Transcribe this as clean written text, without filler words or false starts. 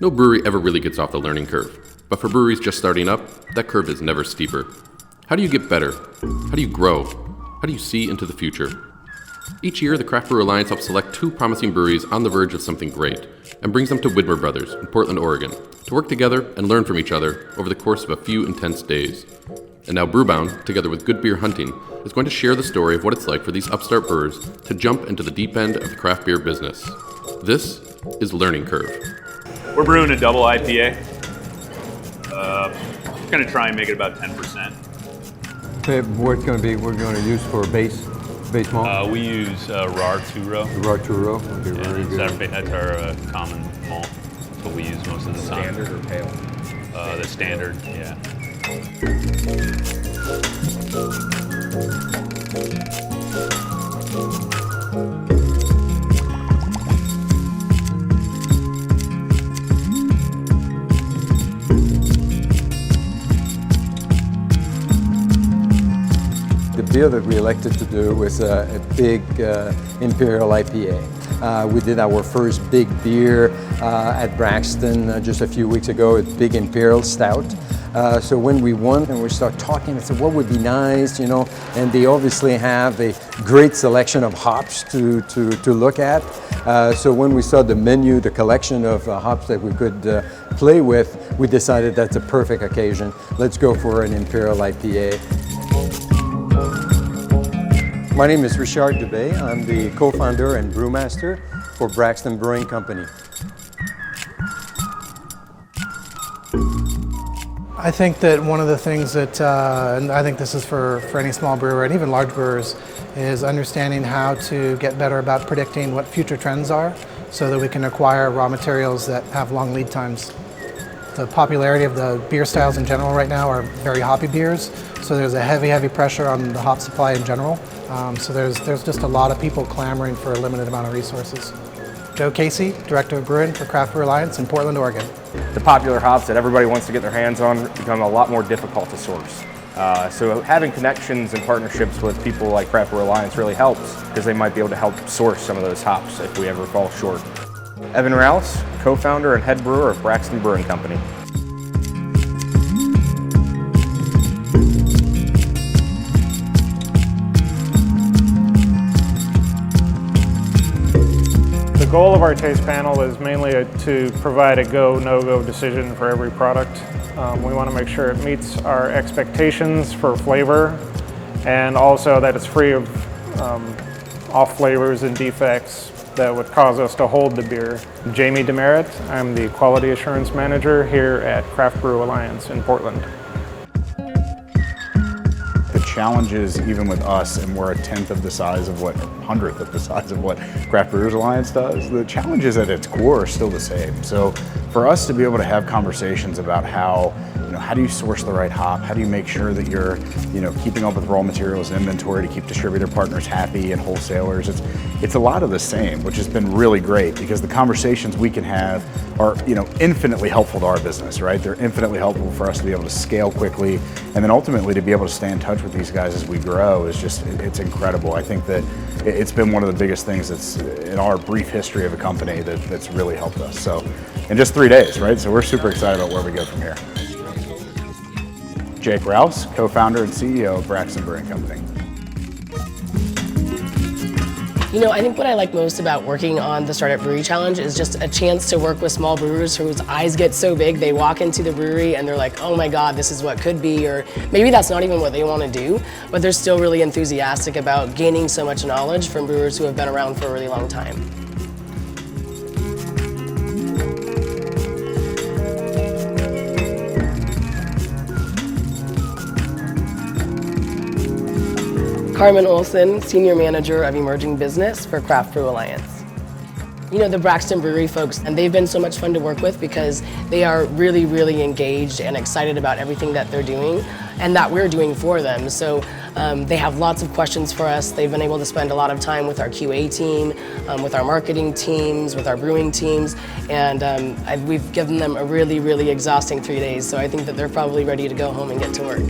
No brewery ever really gets off the learning curve, but for breweries just starting up, that curve is never steeper. How do you get better? How do you grow? How do you see into the future? Each year, the Craft Brewer Alliance helps select 2 promising breweries on the verge of something great, and brings them to Widmer Brothers in Portland, Oregon, to work together and learn from each other over the course of a few intense days. And now Brewbound, together with Good Beer Hunting, is going to share the story of what it's like for these upstart brewers to jump into the deep end of the craft beer business. This is Learning Curve. We're brewing a double IPA. Going to try and make it about 10%. Okay, what's going to be we're going to use for base malt? We use raw 2-row. Raw 2-row. Okay, Yeah, very good. that's our common malt. That's what we use most of the time. Standard or pale? The standard, yeah. The beer that we elected to do was a big Imperial IPA. We did our first big beer at Braxton just a few weeks ago, a big Imperial Stout. So when we won and we start talking, I said, what would be nice, you know? And they obviously have a great selection of hops to look at. So when we saw the menu, the collection of hops that we could play with, we decided that's a perfect occasion. Let's go for an Imperial IPA. My name is Richard Dubé. I'm the co-founder and brewmaster for Braxton Brewing Company. I think that one of the things that, and I think this is for any small brewer and even large brewers, is understanding how to get better about predicting what future trends are so that we can acquire raw materials that have long lead times. The popularity of the beer styles in general right now are very hoppy beers, so there's a heavy pressure on the hop supply in general. So there's just a lot of people clamoring for a limited amount of resources. Joe Casey, Director of Brewing for Craft Brewer Alliance in Portland, Oregon. The popular hops that everybody wants to get their hands on become a lot more difficult to source. So having connections and partnerships with people like Craft Brewer Alliance really helps because they might be able to help source some of those hops if we ever fall short. Evan Rouse, co-founder and head brewer of Braxton Brewing Company. The goal of our taste panel is mainly to provide a go, no-go decision for every product. We want to make sure it meets our expectations for flavor and also that it's free of off flavors and defects that would cause us to hold the beer. Jamie Demerit, I'm the Quality Assurance Manager here at Craft Brew Alliance in Portland. The challenges, even with us, and we're 1/10th of the size of what, 100th of the size of what Craft Brewers Alliance does, the challenges at its core are still the same. So for us to be able to have conversations about how do you source the right hop? How do you make sure that you're, keeping up with raw materials inventory to keep distributor partners happy and wholesalers? It's a lot of the same, which has been really great because the conversations we can have are, infinitely helpful to our business, right? They're infinitely helpful for us to be able to scale quickly, and then ultimately to be able to stay in touch with these guys as we grow is just, it's incredible. I think that it's been one of the biggest things that's in our brief history of a company that's really helped us. So in just 3 days, right? So we're super excited about where we go from here. Jacob Rouse, co-founder and CEO of Braxton Brewing Company. I think what I like most about working on the Startup Brewery Challenge is just a chance to work with small brewers whose eyes get so big they walk into the brewery and they're like, oh my God, this is what could be, or maybe that's not even what they want to do, but they're still really enthusiastic about gaining so much knowledge from brewers who have been around for a really long time. Carmen Olson, Senior Manager of Emerging Business for Craft Brew Alliance. The Braxton Brewery folks, and they've been so much fun to work with because they are really engaged and excited about everything that they're doing and that we're doing for them. So they have lots of questions for us. They've been able to spend a lot of time with our QA team, with our marketing teams, with our brewing teams, and we've given them a really exhausting 3 days. So I think that they're probably ready to go home and get to work.